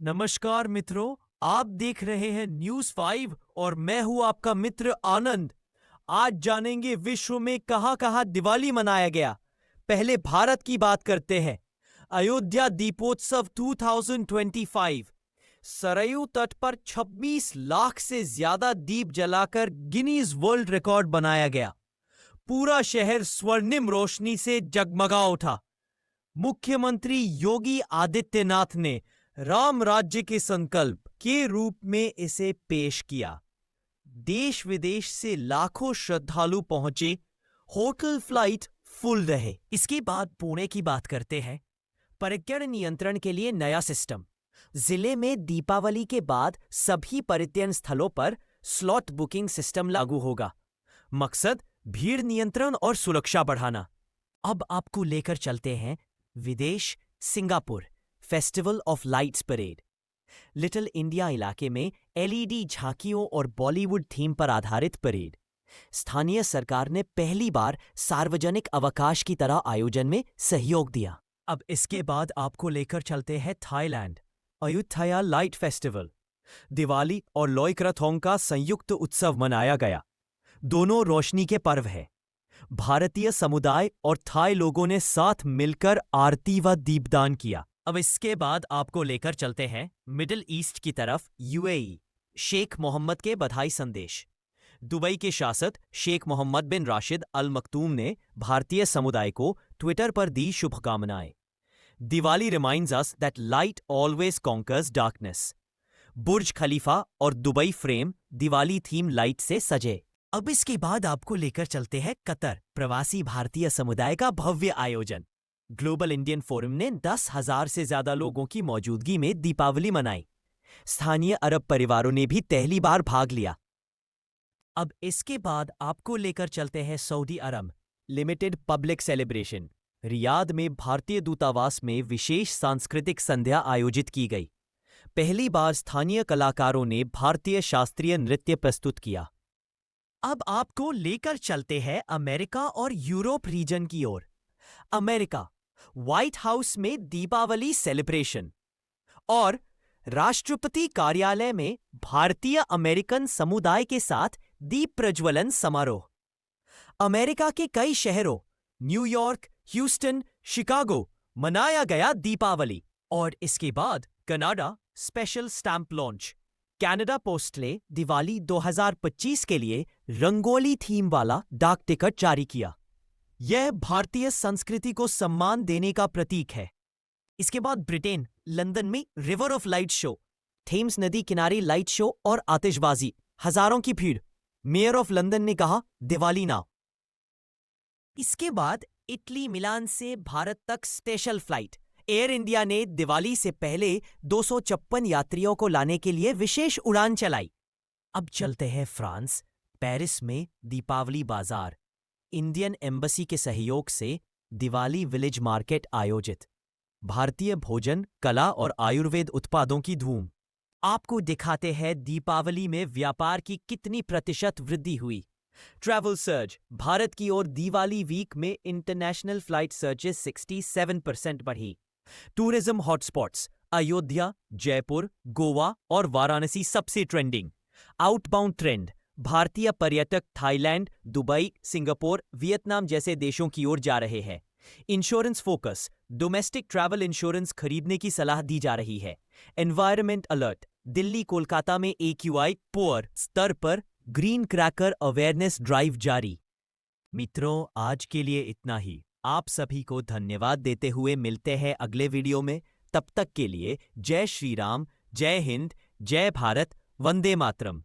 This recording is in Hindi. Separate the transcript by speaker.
Speaker 1: नमस्कार मित्रों, आप देख रहे हैं न्यूज़ 5 और मैं हूं आपका मित्र आनंद। आज जानेंगे विश्व में कहां-कहां दिवाली मनाया गया। पहले भारत की बात करते हैं। अयोध्या दीपोत्सव 2025। सरयू तट पर 26 लाख से ज्यादा दीप जलाकर गिनीज वर्ल्ड रिकॉर्ड बनाया गया। पूरा शहर स्वर्णिम रोशनी से जगमगा उठा। मुख्यमंत्री योगी आदित्यनाथ ने राम राज्य के संकल्प के रूप में इसे पेश किया। देश विदेश से लाखों श्रद्धालु पहुंचे। होटल फ्लाइट फुल रहे। इसके बाद पुणे की बात करते हैं। पर्यटन नियंत्रण के लिए नया सिस्टम। जिले में दीपावली के बाद सभी पर्यटन स्थलों पर स्लॉट बुकिंग सिस्टम लागू होगा। मकसद भीड़ नियंत्रण और सुरक्षा बढ़ाना। अब आपको लेकर चलते हैं विदेश, Singapore festival of lights parade. Little India इलाके में एलईडी झांकियों और बॉलीवुड थीम पर आधारित परेड। स्थानीय सरकार ने पहली बार सार्वजनिक अवकाश की तरह आयोजन में सहयोग दिया। अब इसके बाद आपको लेकर चलते हैं Thailand. Ayutthaya light festival. Diwali और लोयक्रथोंग का संयुक्त उत्सव मनाया गया। दोनों रोशनी के पर्व है। भारतीय समुदाय और थाई लोगों ने साथ मिलकर आरती व दीपदान किया। अब इसके बाद आपको लेकर चलते हैं मिडिल ईस्ट की तरफ। यूएई। शेख मोहम्मद के बधाई संदेश। दुबई के शासक शेख मोहम्मद बिन राशिद अल मक्तूम ने भारतीय समुदाय को ट्विटर पर दी शुभकामनाएं। Diwali reminds us that light always conquers darkness. Burj Khalifa और Dubai frame Diwali theme light से सजे। अब इसके बाद आपको लेकर चलते हैं कतर। प्रवासी भारतीय समुदाय का भव्य आयोजन। ग्लोबल इंडियन फोरम ने 10,000 से ज्यादा लोगों की मौजूदगी में दीपावली मनाई। स्थानीय अरब परिवारों ने भी पहली बार भाग लिया। अब इसके बाद आपको लेकर चलते हैं Saudi Arabia. Limited public celebration. Riyadh में भारतीय दूतावास में विशेष सांस्कृतिक संध्या आयोजित की गई। पहली बार स्थानीय कलाकारों ने भारतीय शास्त्रीय नृत्य प्रस्तुत किया। अब आपको लेकर चलते हैं अमेरिका और यूरोप रीजन की ओर। अमेरिका। व्हाइट हाउस में दीपावली सेलिब्रेशन और राष्ट्रपति कार्यालय में भारतीय अमेरिकन समुदाय के साथ दीप प्रज्वलन समारोह। अमेरिका के कई शहरों न्यूयॉर्क, ह्यूस्टन, शिकागो मनाया गया दीपावली। और इसके बाद Canada special stamp launch. Canada post ने दिवाली 2025 के लिए रंगोली थीम वाला डाक टिकट जारी किया। यह भारतीय संस्कृति को सम्मान देने का प्रतीक है। इसके बाद ब्रिटेन। लंदन में river of light show. Thames नदी किनारे लाइट शो और आतिशबाजी। हजारों की भीड़। मेयर ऑफ लंदन ने कहा दिवाली नाउ। इसके बाद इटली मिलान से भारत तक स्पेशल फ्लाइट। एयर इंडिया ने दिवाली से पहले 256 यात्रियों को लाने के लिए विशेष उड़ान चलाई। अब चलते हैं फ्रांस। पेरिस में दीपावली बाजार। इंडियन एम्बेसी के सहयोग से दिवाली विलेज मार्केट आयोजित। भारतीय भोजन, कला और आयुर्वेद उत्पादों की धूम। आपको दिखाते हैं दीपावली में व्यापार की कितनी प्रतिशत वृद्धि हुई। Travel surge. भारत की ओर दिवाली वीक में इंटरनेशनल फ्लाइट सर्जेस 67% बढ़ी। Tourism hotspots. अयोध्या, जयपुर, गोवा और वाराणसी सबसे ट्रेंडिंग। Outbound trend. भारतीय पर्यटक थाईलैंड, दुबई, सिंगापुर, वियतनाम जैसे देशों की ओर जा रहे हैं। Insurance focus. Domestic travel insurance खरीदने की सलाह दी जा रही है। Environment alert. दिल्ली, कोलकाता में AQI पुअर स्तर पर ग्रीन क्रैकर अवेयरनेस ड्राइव जारी। मित्रों, आज के लिए इतना ही। आप सभी को धन्यवाद देते हुए मिलते हैं अगले वीडियो में। तब तक के लिए जय श्री राम, जय हिंद, जय भारत, वंदे मातरम।